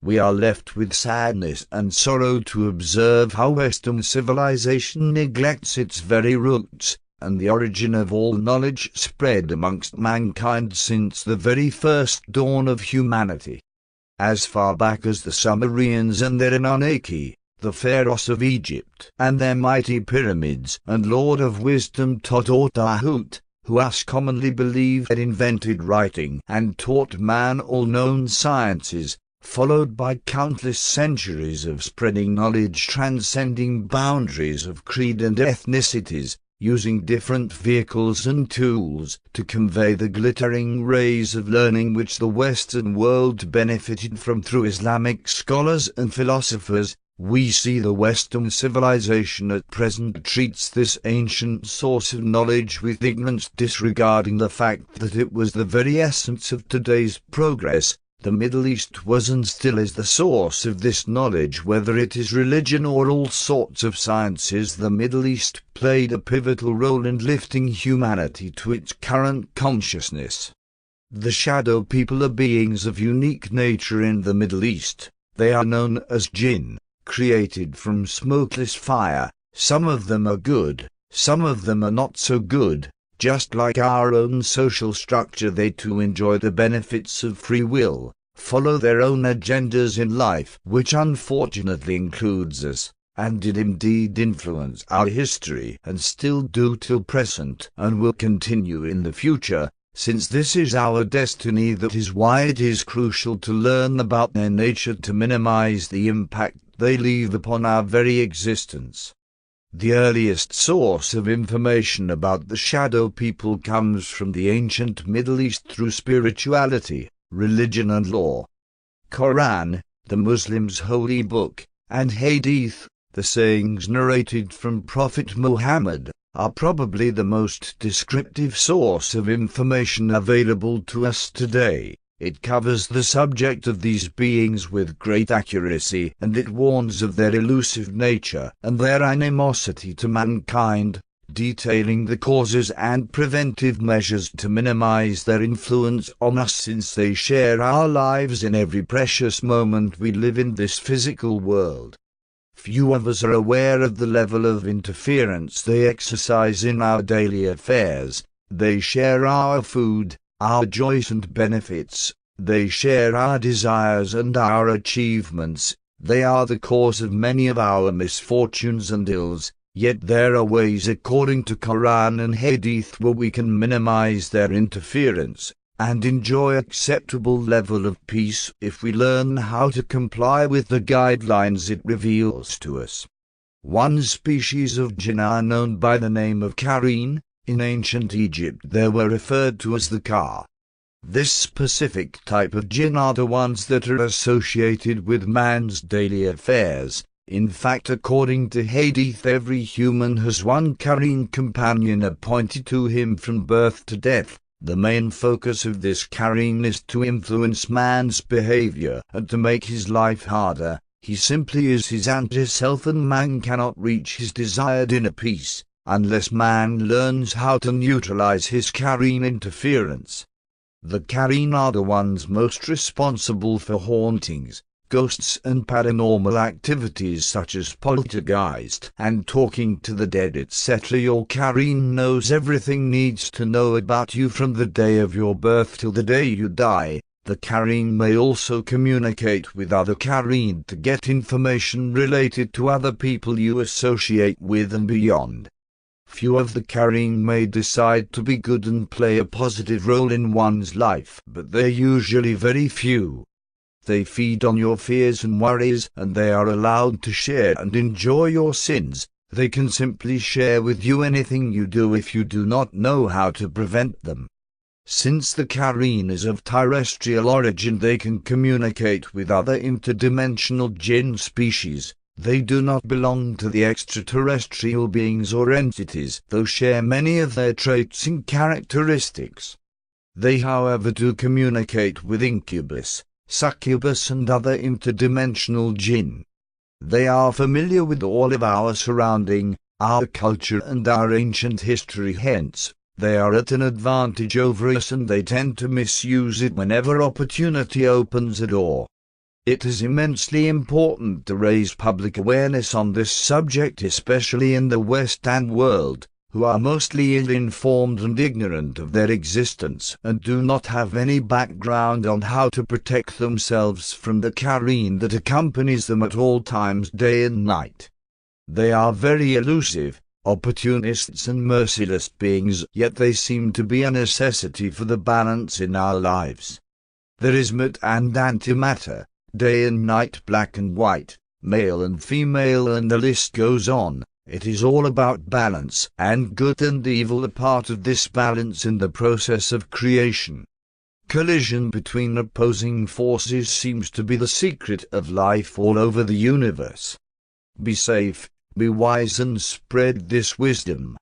we are left with sadness and sorrow to observe how Western civilization neglects its very roots, and the origin of all knowledge spread amongst mankind since the very first dawn of humanity. As far back as the Sumerians and their Anunnaki, the pharaohs of Egypt and their mighty pyramids, and Lord of Wisdom Tot-Ot-Ahut, who as commonly believed had invented writing and taught man all known sciences, followed by countless centuries of spreading knowledge transcending boundaries of creed and ethnicities, using different vehicles and tools to convey the glittering rays of learning which the Western world benefited from through Islamic scholars and philosophers. We see the Western civilization at present treats this ancient source of knowledge with ignorance, disregarding the fact that it was the very essence of today's progress. The Middle East was and still is the source of this knowledge. Whether it is religion or all sorts of sciences, the Middle East played a pivotal role in lifting humanity to its current consciousness. The shadow people are beings of unique nature in the Middle East. They are known as Jinn, created from smokeless fire. Some of them are good, some of them are not so good. Just like our own social structure, they too enjoy the benefits of free will, follow their own agendas in life, which unfortunately includes us, and did indeed influence our history, and still do till present, and will continue in the future, since this is our destiny. That is why it is crucial to learn about their nature to minimize the impact they leave upon our very existence. The earliest source of information about the shadow people comes from the ancient Middle East through spirituality, religion and law. Quran, the Muslims' holy book, and Hadith, the sayings narrated from Prophet Muhammad, are probably the most descriptive source of information available to us today. It covers the subject of these beings with great accuracy, and it warns of their elusive nature and their animosity to mankind, detailing the causes and preventive measures to minimize their influence on us, since they share our lives in every precious moment we live in this physical world. Few of us are aware of the level of interference they exercise in our daily affairs. They share our food, our joys and benefits. They share our desires and our achievements. They are the cause of many of our misfortunes and ills. Yet there are ways, according to Quran and Hadith, where we can minimize their interference and enjoy acceptable level of peace if we learn how to comply with the guidelines it reveals to us. One species of jinn are known by the name of Qareen. In ancient Egypt they were referred to as the Ka. This specific type of jinn are the ones that are associated with man's daily affairs. In fact, according to Hadith, every human has one Qareen companion appointed to him from birth to death. The main focus of this Qareen is to influence man's behavior and to make his life harder. He simply is his anti-self, and man cannot reach his desired inner peace unless man learns how to neutralize his Qareen interference. The Qareen are the ones most responsible for hauntings, ghosts and paranormal activities such as poltergeist and talking to the dead, etc. Your Qareen knows everything needs to know about you from the day of your birth till the day you die. The Qareen may also communicate with other Qareen to get information related to other people you associate with and beyond. Few of the Qareen may decide to be good and play a positive role in one's life, but they're usually very few. They feed on your fears and worries, and they are allowed to share and enjoy your sins. They can simply share with you anything you do if you do not know how to prevent them. Since the Qareen is of terrestrial origin, they can communicate with other interdimensional jinn species. They do not belong to the extraterrestrial beings or entities, though share many of their traits and characteristics. They, however, do communicate with incubus, succubus and other interdimensional jinn. They are familiar with all of our surrounding, our culture and our ancient history, hence, they are at an advantage over us and they tend to misuse it whenever opportunity opens a door. It is immensely important to raise public awareness on this subject, especially in the Western world, who are mostly ill-informed and ignorant of their existence and do not have any background on how to protect themselves from the careen that accompanies them at all times, day and night. They are very elusive, opportunists and merciless beings, yet they seem to be a necessity for the balance in our lives. There is matter and antimatter, day and night, black and white, male and female, and the list goes on. It is all about balance, and good and evil are part of this balance in the process of creation. Collision between opposing forces seems to be the secret of life all over the universe. Be safe, be wise, and spread this wisdom.